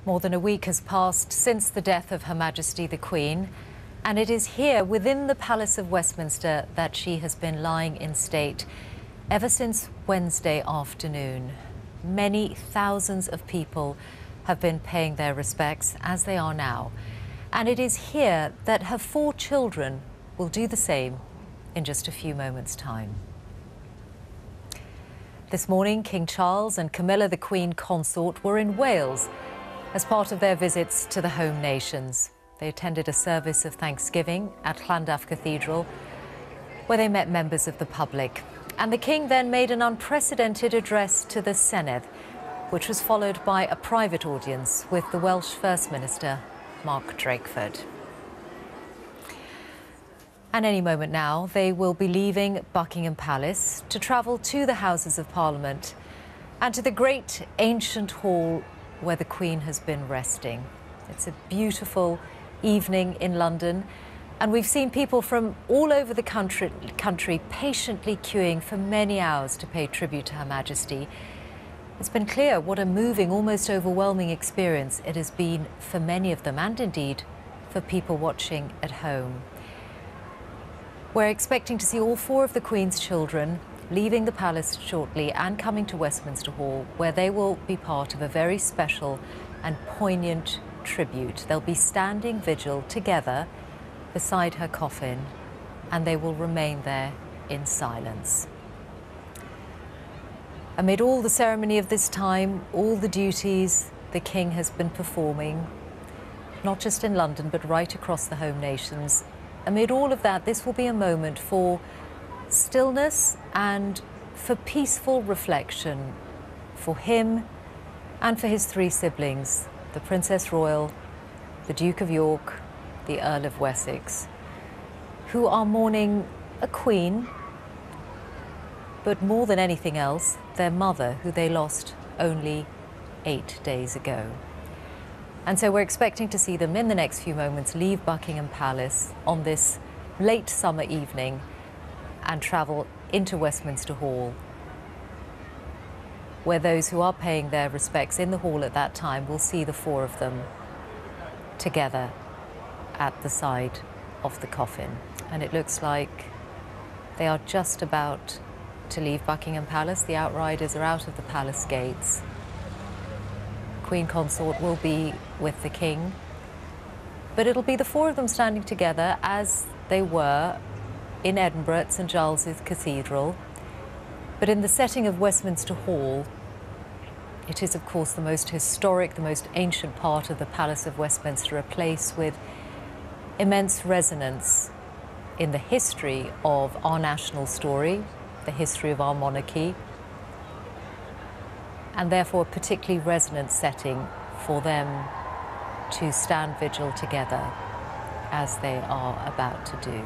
More than a week has passed since the death of Her Majesty the Queen, and it is here within the Palace of Westminster that she has been lying in state ever since Wednesday afternoon. Many thousands of people have been paying their respects, as they are now. And it is here that her 4 children will do the same in just a few moments' time. This morning, King Charles and Camilla, the Queen Consort, were in Wales as part of their visits to the home nations. They attended a service of thanksgiving at Llandaff Cathedral, where they met members of the public. And the King then made an unprecedented address to the Senedd, which was followed by a private audience with the Welsh First Minister, Mark Drakeford. And any moment now, they will be leaving Buckingham Palace to travel to the Houses of Parliament and to the great ancient hall where the Queen has been resting. It's a beautiful evening in London, and we've seen people from all over the country patiently queuing for many hours to pay tribute to Her Majesty. It's been clear what a moving, almost overwhelming experience it has been for many of them, and indeed for people watching at home. We're expecting to see all 4 of the Queen's children leaving the palace shortly and coming to Westminster Hall, where they will be part of a very special and poignant tribute. They'll be standing vigil together beside her coffin, and they will remain there in silence. Amid all the ceremony of this time, all the duties the King has been performing, not just in London, but right across the home nations, amid all of that, this will be a moment for stillness and for peaceful reflection for him and for his 3 siblings, the Princess Royal, the Duke of York, the Earl of Wessex, who are mourning a queen, but more than anything else, their mother, who they lost only 8 days ago. And so we're expecting to see them in the next few moments leave Buckingham Palace on this late summer evening and travel into Westminster Hall, where those who are paying their respects in the hall at that time will see the 4 of them together at the side of the coffin. And it looks like they are just about to leave Buckingham Palace. The outriders are out of the palace gates. Queen Consort will be with the King, but it'll be the 4 of them standing together as they were in Edinburgh at St Giles's Cathedral. But in the setting of Westminster Hall, it is of course the most historic, the most ancient part of the Palace of Westminster, a place with immense resonance in the history of our national story, the history of our monarchy, and therefore a particularly resonant setting for them to stand vigil together as they are about to do.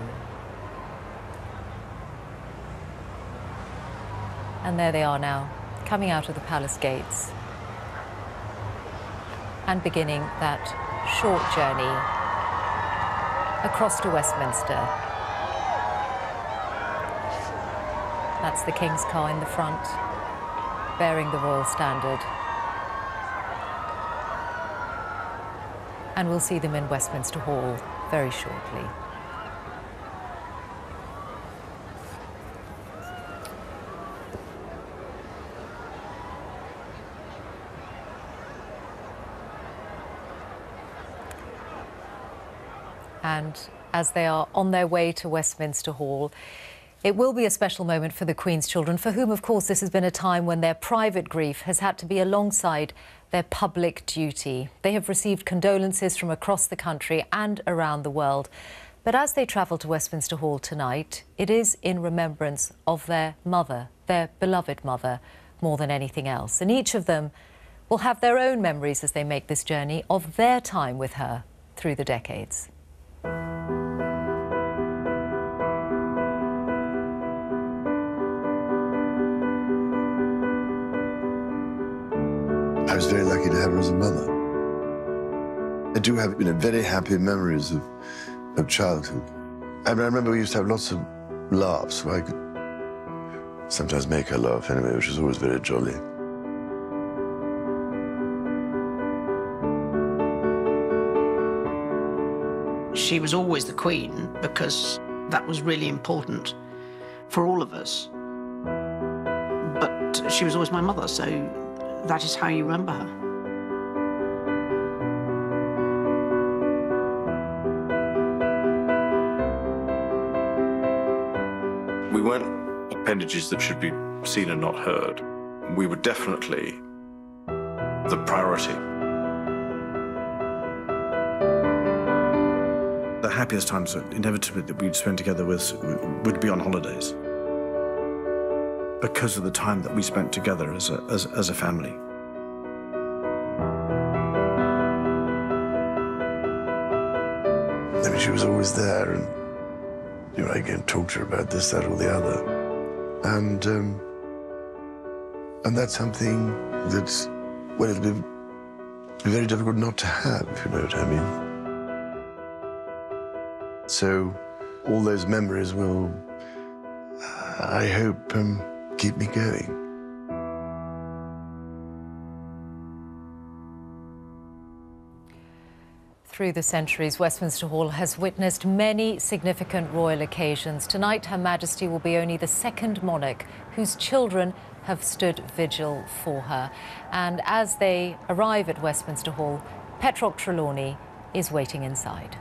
And there they are now, coming out of the palace gates and beginning that short journey across to Westminster. That's the King's car in the front, bearing the royal standard. And we'll see them in Westminster Hall very shortly. And as they are on their way to Westminster Hall, it will be a special moment for the Queen's children, for whom, of course, this has been a time when their private grief has had to be alongside their public duty. They have received condolences from across the country and around the world. But as they travel to Westminster Hall tonight, it is in remembrance of their mother, their beloved mother, more than anything else. And each of them will have their own memories as they make this journey of their time with her through the decades. I was very lucky to have her as a mother. I do have very happy memories of childhood. I remember we used to have lots of laughs, so I could sometimes make her laugh anyway, which was always very jolly. She was always the Queen because that was really important for all of us. But she was always my mother, so that is how you remember her. We weren't appendages that should be seen and not heard. We were definitely the priority. The happiest times, inevitably, that we'd spend together would be on holidays, because of the time that we spent together as a family. I mean, she was always there, and you know, I can talk to her about this, that, or the other, and that's something that's, well, it'll be very difficult not to have, if you know what I mean. So all those memories will, I hope, keep me going. Through the centuries, Westminster Hall has witnessed many significant royal occasions. Tonight, Her Majesty will be only the second monarch whose children have stood vigil for her. And as they arrive at Westminster Hall, Petroc Trelawney is waiting inside.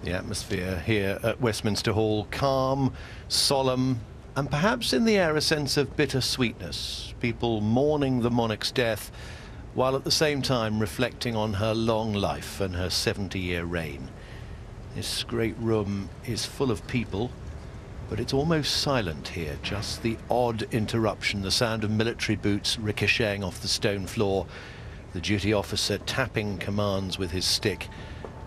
The atmosphere here at Westminster Hall, calm, solemn, and perhaps in the air a sense of bittersweetness. People mourning the monarch's death, while at the same time reflecting on her long life and her 70-year reign. This great room is full of people, but it's almost silent here. Just the odd interruption, the sound of military boots ricocheting off the stone floor, the duty officer tapping commands with his stick,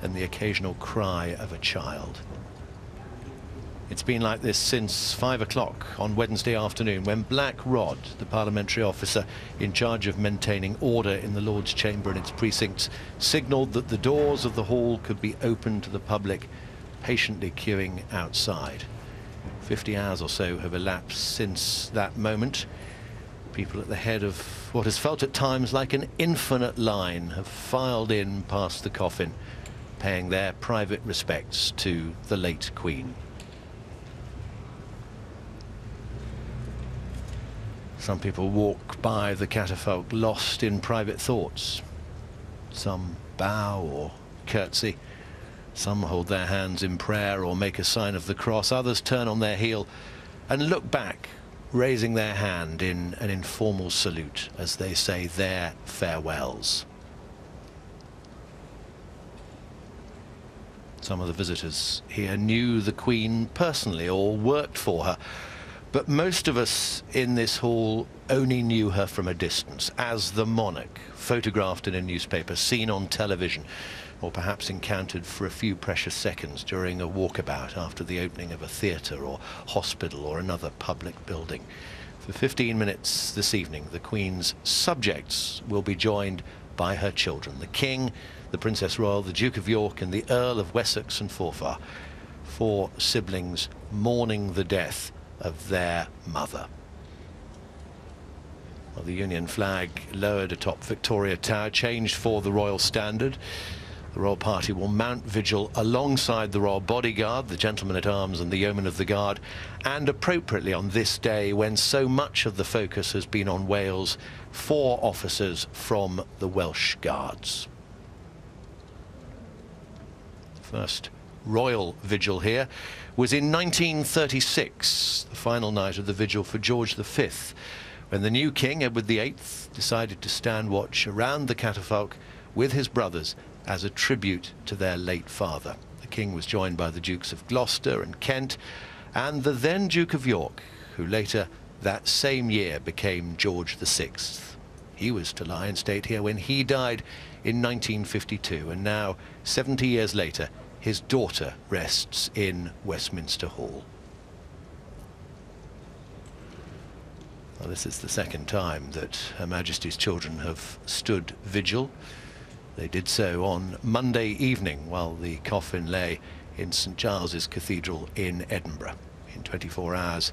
and the occasional cry of a child. It's been like this since 5 o'clock on Wednesday afternoon, when Black Rod, the parliamentary officer in charge of maintaining order in the Lord's Chamber and its precincts, signalled that the doors of the hall could be opened to the public, patiently queuing outside. 50 hours or so have elapsed since that moment. People at the head of what has felt at times like an infinite line have filed in past the coffin, paying their private respects to the late Queen. Some people walk by the catafalque lost in private thoughts. Some bow or curtsy. Some hold their hands in prayer or make a sign of the cross. Others turn on their heel and look back, raising their hand in an informal salute as they say their farewells. Some of the visitors here knew the Queen personally or worked for her, but most of us in this hall only knew her from a distance, as the monarch, photographed in a newspaper, seen on television, or perhaps encountered for a few precious seconds during a walkabout after the opening of a theatre or hospital or another public building. For 15 minutes this evening, the Queen's subjects will be joined by her children, the King, the Princess Royal, the Duke of York and the Earl of Wessex and Forfar, 4 siblings mourning the death of their mother. Well, the Union flag lowered atop Victoria Tower, changed for the Royal Standard. The Royal Party will mount vigil alongside the Royal Bodyguard, the Gentlemen-at-Arms and the Yeomen of the Guard, and appropriately on this day, when so much of the focus has been on Wales, 4 officers from the Welsh Guards. First royal vigil here was in 1936, the final night of the vigil for George V, when the new King, Edward VIII, decided to stand watch around the catafalque with his brothers as a tribute to their late father. The King was joined by the Dukes of Gloucester and Kent, and the then Duke of York, who later that same year became George VI. He was to lie in state here when he died in 1952, and now, 70 years later, his daughter rests in Westminster Hall. Well, this is the second time that Her Majesty's children have stood vigil. They did so on Monday evening while the coffin lay in St Giles's Cathedral in Edinburgh. In 24 hours,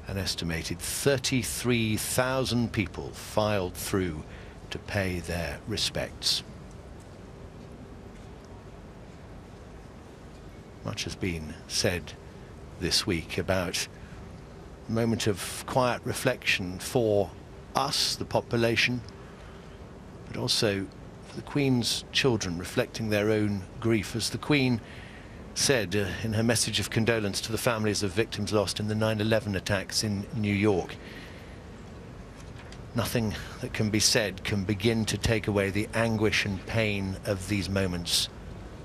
an estimated 33,000 people filed through to pay their respects. Much has been said this week about a moment of quiet reflection for us, the population, but also for the Queen's children, reflecting their own grief, as the Queen said in her message of condolence to the families of victims lost in the 9/11 attacks in New York. Nothing that can be said can begin to take away the anguish and pain of these moments.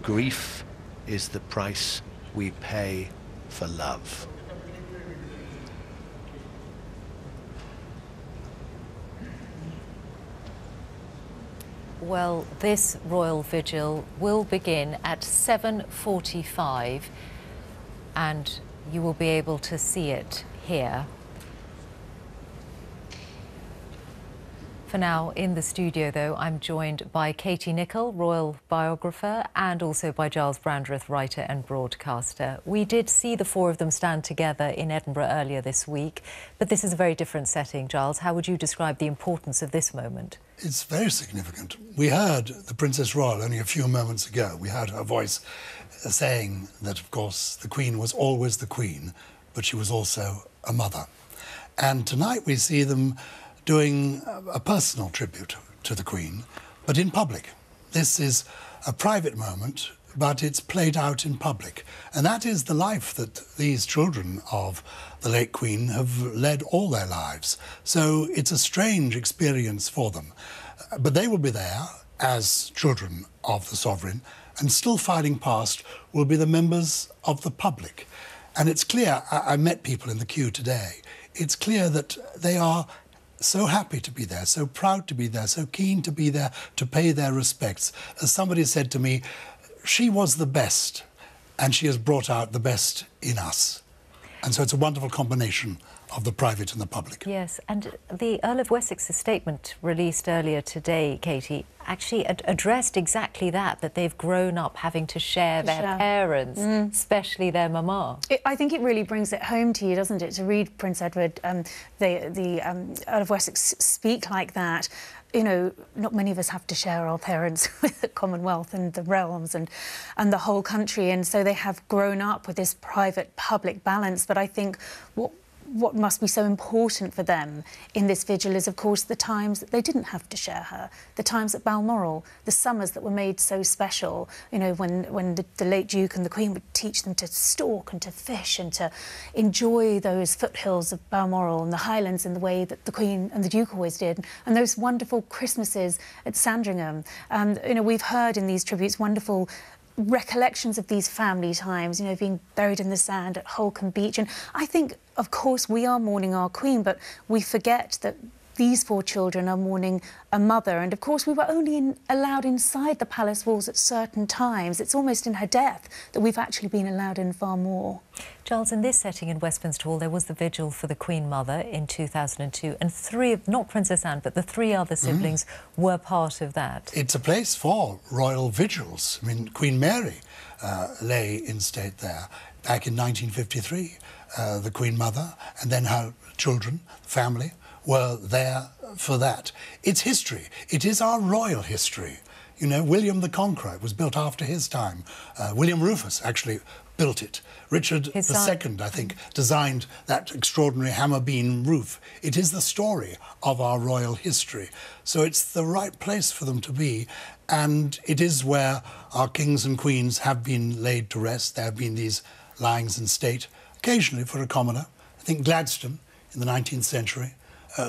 Grief is the price we pay for love. Well, this royal vigil will begin at 7:45, and you will be able to see it here. For now, in the studio, though, I'm joined by Katie Nicholl, royal biographer, and also by Giles Brandreth, writer and broadcaster. We did see the four of them stand together in Edinburgh earlier this week, but this is a very different setting. Giles, how would you describe the importance of this moment? It's very significant. We heard the Princess Royal only a few moments ago. We heard her voice saying that, of course, the Queen was always the Queen, but she was also a mother. And tonight we see them doing a personal tribute to the Queen, but in public. This is a private moment, but it's played out in public. And that is the life that these children of the late Queen have led all their lives. So it's a strange experience for them. But they will be there as children of the sovereign, and still filing past will be the members of the public. And it's clear, I met people in the queue today, it's clear that they are so happy to be there, so proud to be there, so keen to be there to pay their respects. As somebody said to me, she was the best, and she has brought out the best in us. And so it's a wonderful combination of the private and the public. Yes, and the Earl of Wessex's statement released earlier today, Katie, actually addressed exactly that they've grown up having to share their parents, especially their mama. I think it really brings it home to you, doesn't it, to read Prince Edward, the Earl of Wessex speak like that. You know, not many of us have to share our parents with the Commonwealth and the realms and the whole country, and so they have grown up with this private-public balance. But I think what must be so important for them in this vigil is, of course, the times that they didn't have to share her, the times at Balmoral, the summers that were made so special, you know, when the late Duke and the Queen would teach them to stalk and to fish and to enjoy those foothills of Balmoral and the Highlands in the way that the Queen and the Duke always did, and those wonderful Christmases at Sandringham. And, you know, we've heard in these tributes wonderful recollections of these family times, you know, being buried in the sand at Holcombe Beach. And I think, of course, we are mourning our Queen, but we forget that these four children are mourning a mother. And, of course, we were only allowed inside the palace walls at certain times. It's almost in her death that we've actually been allowed in far more. Giles, in this setting in Westminster Hall, there was the vigil for the Queen Mother in 2002, and not Princess Anne, but the three other siblings were part of that. It's a place for royal vigils. I mean, Queen Mary lay in state there back in 1953. The Queen Mother and then her children, family, were there for that. It's history. It is our royal history. You know, William the Conqueror was built after his time. William Rufus actually built it. Richard II, I think, designed that extraordinary hammer beam roof. It is the story of our royal history. So it's the right place for them to be. And it is where our kings and queens have been laid to rest. There have been these lyings in state, occasionally for a commoner. I think Gladstone in the 19th century,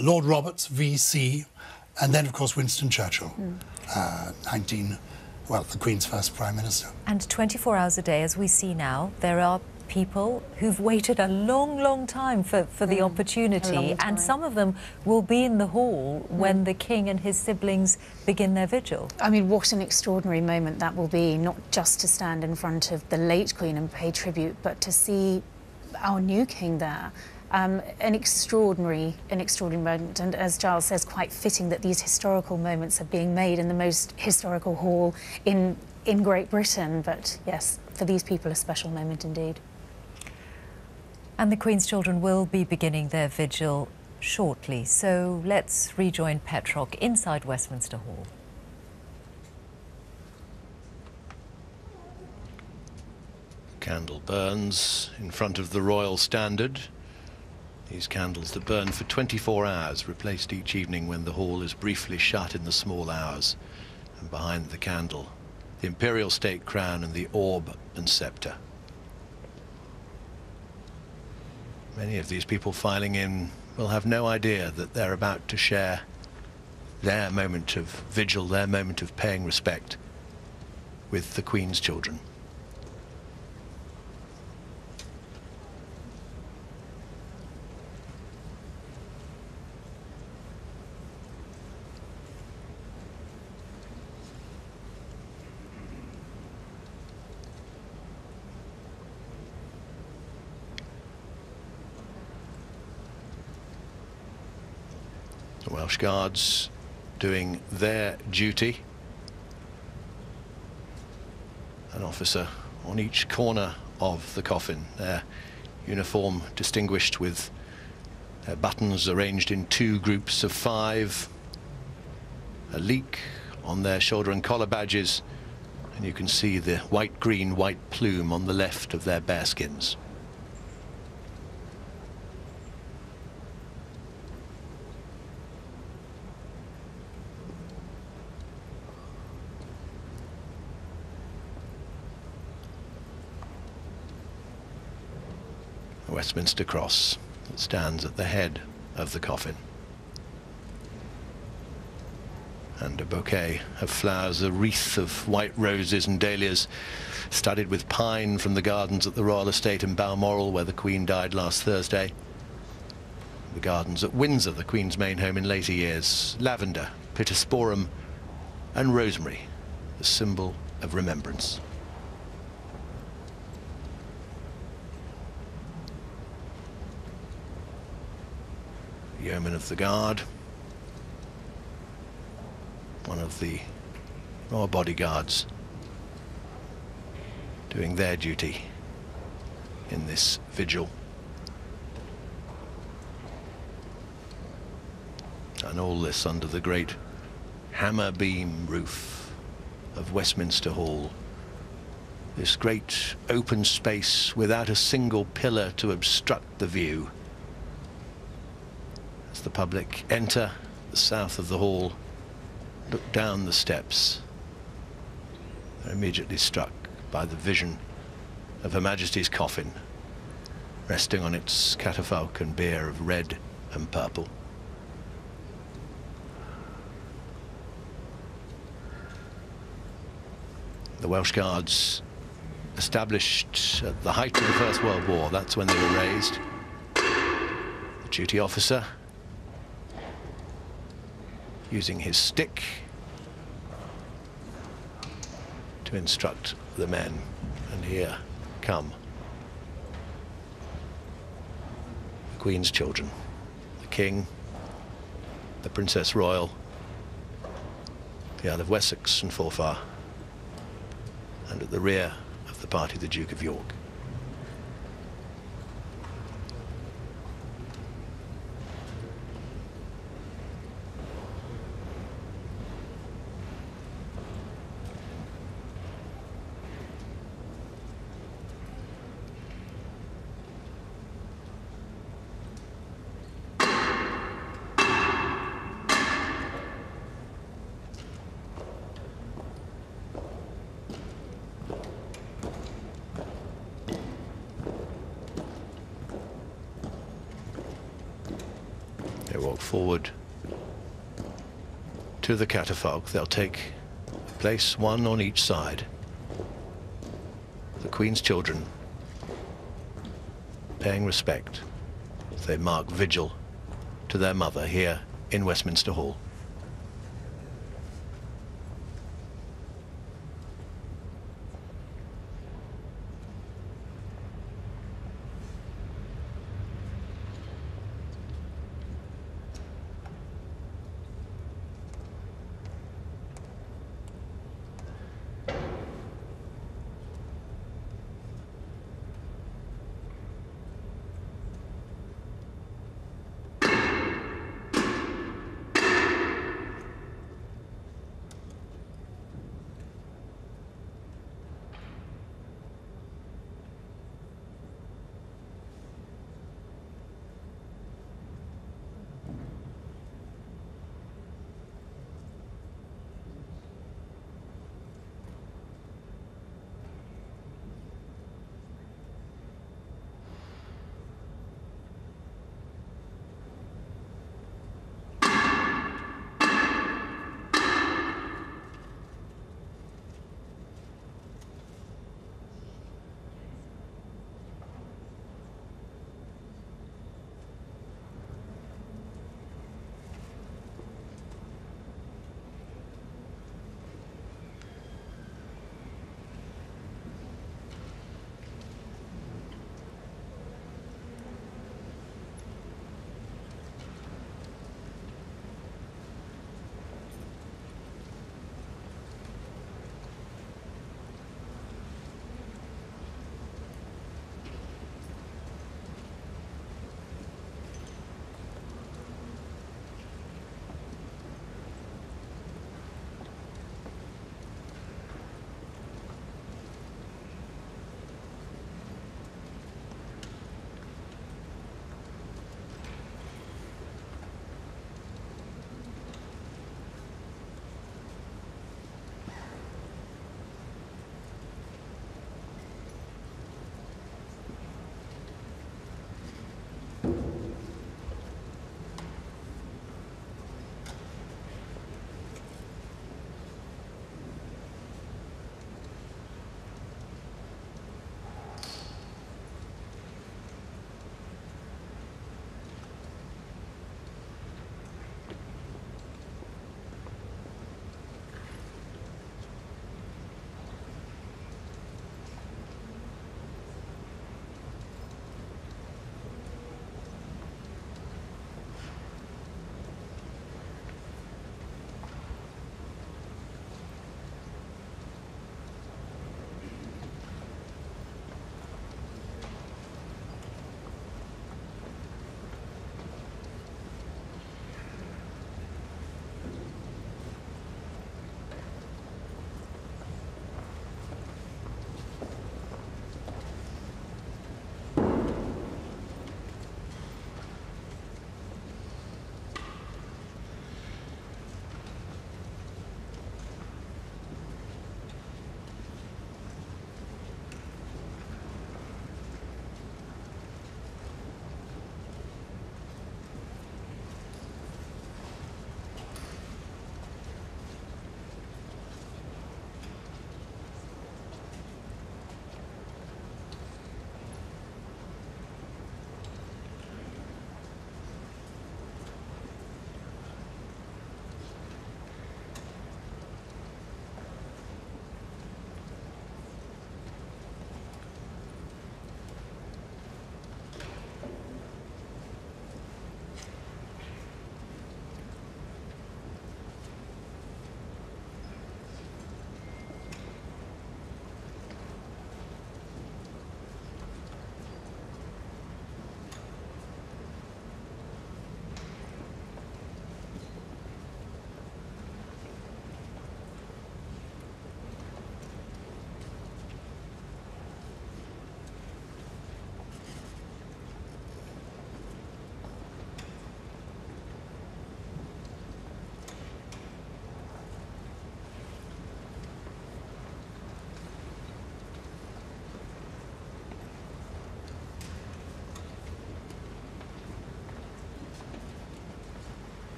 Lord Roberts, VC, and then, of course, Winston Churchill, the Queen's first Prime Minister. And 24 hours a day, as we see now, there are people who've waited a long, long time for the opportunity, and some of them will be in the hall when the King and his siblings begin their vigil. I mean, what an extraordinary moment that will be, not just to stand in front of the late Queen and pay tribute, but to see our new King there. An extraordinary moment, and as Giles says, quite fitting that these historical moments are being made in the most historical hall in Great Britain. But yes, for these people, a special moment indeed. And the Queen's children will be beginning their vigil shortly, so let's rejoin Petrock inside Westminster Hall. Candle burns in front of the royal standard. These candles that burn for 24 hours, replaced each evening when the hall is briefly shut in the small hours. And behind the candle, the imperial state crown and the orb and scepter. Many of these people filing in will have no idea that they're about to share their moment of vigil, their moment of paying respect with the Queen's children. The Welsh Guards doing their duty. An officer on each corner of the coffin, their uniform distinguished with their buttons arranged in 2 groups of 5. A leek on their shoulder and collar badges, and you can see the white-green, white plume on the left of their bearskins. Westminster Cross that stands at the head of the coffin. And a bouquet of flowers, a wreath of white roses and dahlias studded with pine from the gardens at the Royal Estate in Balmoral, where the Queen died last Thursday. The gardens at Windsor, the Queen's main home in later years. Lavender, pittosporum and rosemary, the symbol of remembrance. Yeoman of the Guard, one of the royal bodyguards, doing their duty in this vigil. And all this under the great hammer beam roof of Westminster Hall. This great open space without a single pillar to obstruct the view. As the public enter the south of the hall, look down the steps, they're immediately struck by the vision of Her Majesty's coffin resting on its catafalque and bier of red and purple. The Welsh Guards, established at the height of the First World War, that's when they were raised. The duty officer using his stick to instruct the men. And here come the Queen's children, the King, the Princess Royal, the Earl of Wessex and Forfar, and at the rear of the party, the Duke of York. They walk forward to the catafalque. They'll take place one on each side. The Queen's children paying respect as they mark vigil to their mother here in Westminster Hall.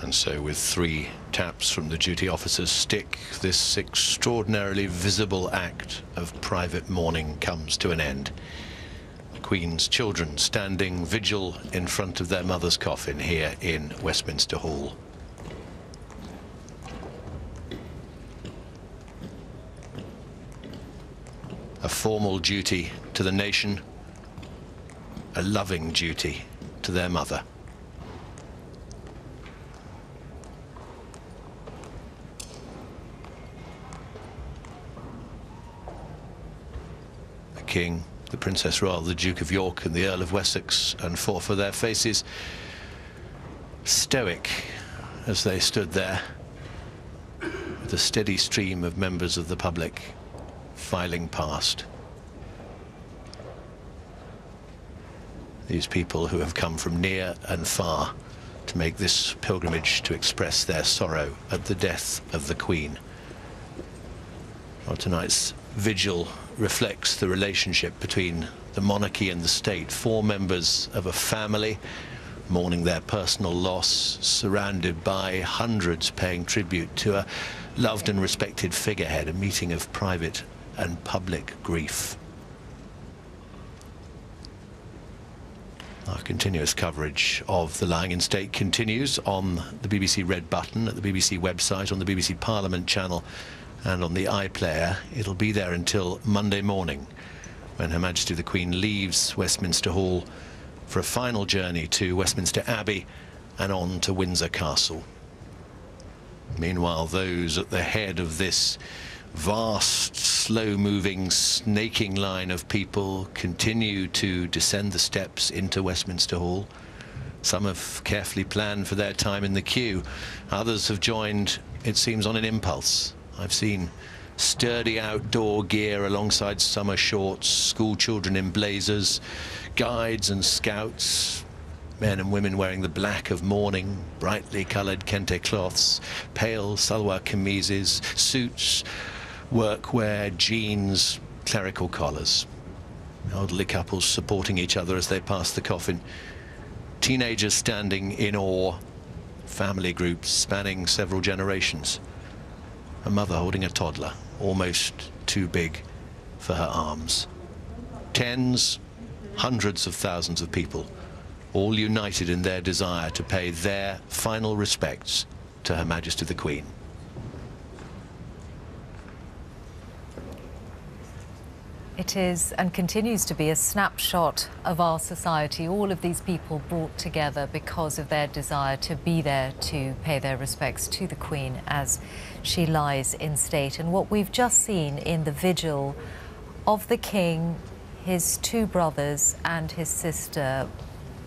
And so with 3 taps from the duty officer's stick, this extraordinarily visible act of private mourning comes to an end. The Queen's children standing vigil in front of their mother's coffin here in Westminster Hall. A formal duty to the nation, a loving duty to their mother. The King, the Princess Royal, the Duke of York and the Earl of Wessex, and for their faces, stoic as they stood there, with a steady stream of members of the public filing past. These people who have come from near and far to make this pilgrimage to express their sorrow at the death of the Queen. Well, tonight's vigil reflects the relationship between the monarchy and the state. 4 members of a family mourning their personal loss, surrounded by hundreds paying tribute to a loved and respected figurehead, a meeting of private and public grief. Our continuous coverage of the lying in state continues on the BBC Red Button, at the BBC website, on the BBC Parliament channel and on the iPlayer. It'll be there until Monday morning, when Her Majesty the Queen leaves Westminster Hall for a final journey to Westminster Abbey and on to Windsor Castle. Meanwhile, those at the head of this vast, slow-moving, snaking line of people continue to descend the steps into Westminster Hall. Some have carefully planned for their time in the queue. Others have joined, it seems, on an impulse. I've seen sturdy outdoor gear alongside summer shorts, school children in blazers, guides and scouts, men and women wearing the black of mourning, brightly coloured kente cloths, pale salwar kamises, suits, workwear, jeans, clerical collars. Elderly couples supporting each other as they pass the coffin. Teenagers standing in awe. Family groups spanning several generations. A mother holding a toddler, almost too big for her arms. Tens, hundreds of thousands of people, all united in their desire to pay their final respects to Her Majesty the Queen. It is and continues to be a snapshot of our society. All of these people brought together because of their desire to be there to pay their respects to the Queen as she lies in state. And what we've just seen in the vigil of the King, his 2 brothers and his sister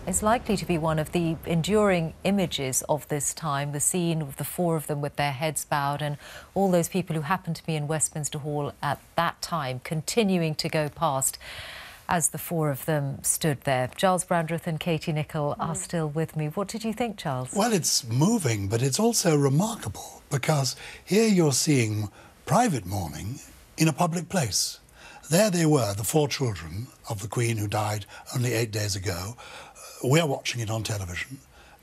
is likely to be one of the enduring images of this time, the scene of the 4 of them with their heads bowed and all those people who happened to be in Westminster Hall at that time continuing to go past as the 4 of them stood there. Giles Brandreth and Katie Nicholl are still with me. What did you think, Charles? Well, it's moving, but it's also remarkable because here you're seeing private mourning in a public place. There they were, the 4 children of the Queen who died only 8 days ago. We're watching it on television,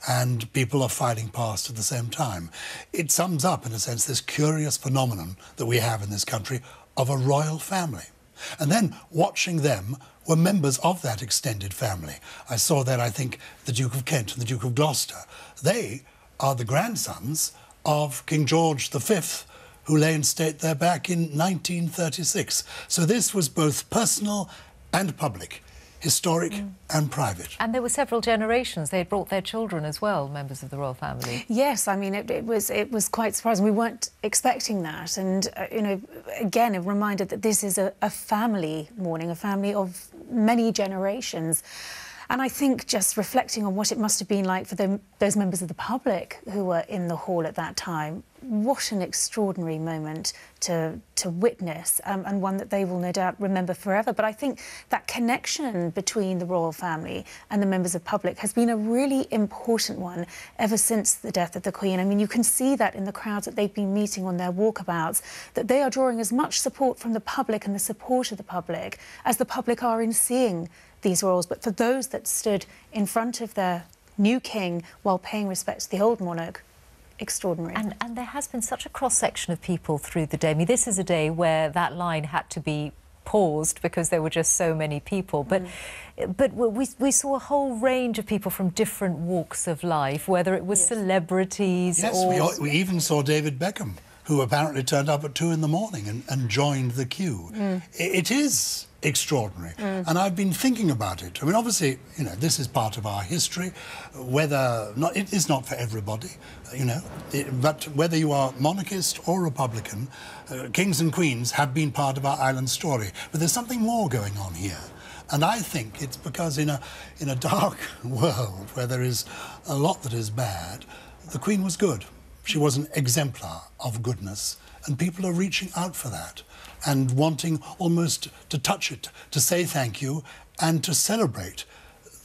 and people are filing past at the same time. It sums up, in a sense, this curious phenomenon that we have in this country of a royal family. And then watching them were members of that extended family. I saw that, I think, the Duke of Kent and the Duke of Gloucester. They are the grandsons of King George V, who lay in state there back in 1936. So this was both personal and public. Historic and private. And there were several generations. They had brought their children as well, members of the royal family. Yes, I mean, it was quite surprising. We weren't expecting that. And, you know, again, a reminder that this is a family mourning, a family of many generations. And I think just reflecting on what it must have been like for those members of the public who were in the hall at that time, what an extraordinary moment to witness, and one that they will no doubt remember forever. But I think that connection between the royal family and the members of the public has been a really important one ever since the death of the Queen. I mean, you can see that in the crowds that they've been meeting on their walkabouts, that they are drawing as much support from the public and the support of the public as the public are in seeing these royals. But for those that stood in front of their new king while paying respect to the old monarch, extraordinary. And there has been such a cross-section of people through the day. I mean, this is a day where that line had to be paused because there were just so many people. But we saw a whole range of people from different walks of life, whether it was celebrities or... Yes, we even saw David Beckham, who apparently turned up at 2 in the morning and joined the queue. It is extraordinary, and I've been thinking about it. I mean, obviously, you know, this is part of our history. It is not for everybody, you know, but whether you are monarchist or republican, kings and queens have been part of our island story. But there's something more going on here. And I think it's because in a dark world where there is a lot that is bad, the Queen was good. She was an exemplar of goodness, and people are reaching out for that and wanting almost to touch it, to say thank you, and to celebrate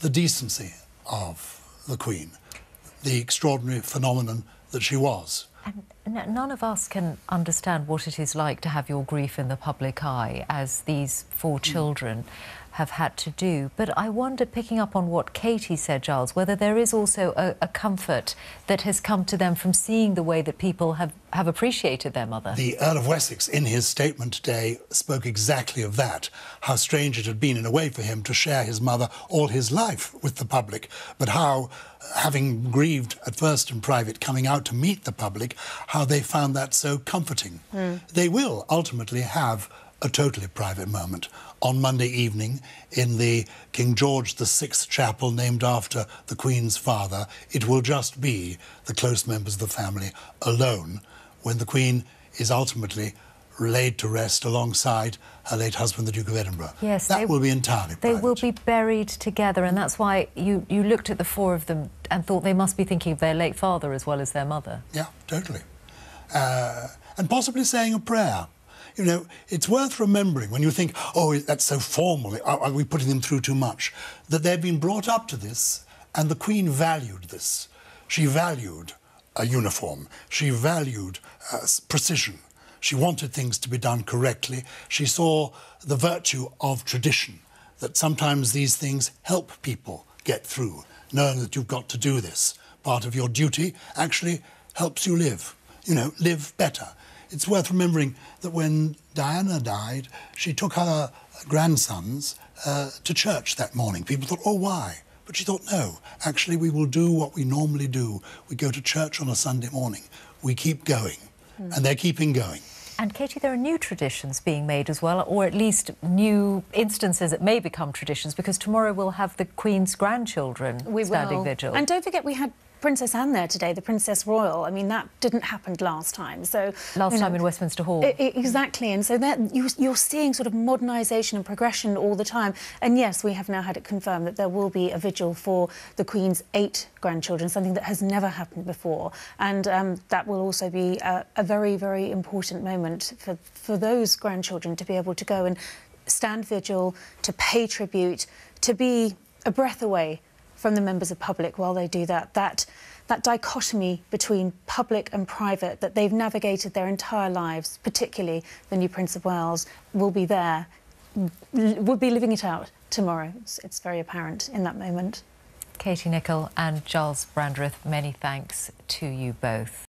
the decency of the Queen, the extraordinary phenomenon that she was. And none of us can understand what it is like to have your grief in the public eye, as these 4 children have had to do. But I wonder, picking up on what Katie said, Giles, whether there is also a comfort that has come to them from seeing the way that people have appreciated their mother. The Earl of Wessex, in his statement today, spoke exactly of that, how strange it had been, in a way, for him to share his mother all his life with the public, but how, having grieved at first in private, coming out to meet the public, how they found that so comforting. They will ultimately have a totally private moment on Monday evening in the King George VI chapel named after the Queen's father. It will just be the close members of the family alone when the Queen is ultimately laid to rest alongside her late husband, the Duke of Edinburgh. Yes, that will be entirely private. They will be buried together, and that's why you looked at the 4 of them and thought they must be thinking of their late father as well as their mother. Yeah, totally. And possibly saying a prayer. You know, it's worth remembering when you think, oh, that's so formal, are we putting them through too much? That they've been brought up to this, and the Queen valued this. She valued a uniform. She valued precision. She wanted things to be done correctly. She saw the virtue of tradition, that sometimes these things help people get through, knowing that you've got to do this. Part of your duty actually helps you live, you know, live better. It's worth remembering that when Diana died, she took her grandsons to church that morning. People thought, oh, why? But she thought, no, actually we will do what we normally do. We go to church on a Sunday morning. We keep going, and they're keeping going. And Katie, there are new traditions being made as well, or at least new instances that may become traditions, because tomorrow we'll have the Queen's grandchildren standing vigil. And don't forget, we had Princess Anne there today, the Princess Royal. I mean, that didn't happen last time. So last time in Westminster Hall. Exactly. And so that you're seeing sort of modernisation and progression all the time. And yes, we have now had it confirmed that there will be a vigil for the Queen's 8 grandchildren, something that has never happened before. And that will also be a very, very important moment for those grandchildren to be able to go and stand vigil, to pay tribute, to be a breath away from the members of public while they do that. That dichotomy between public and private that they've navigated their entire lives, particularly the new Prince of Wales, will be there, will be living it out tomorrow. It's very apparent in that moment. Katie Nicholl and Giles Brandreth, many thanks to you both.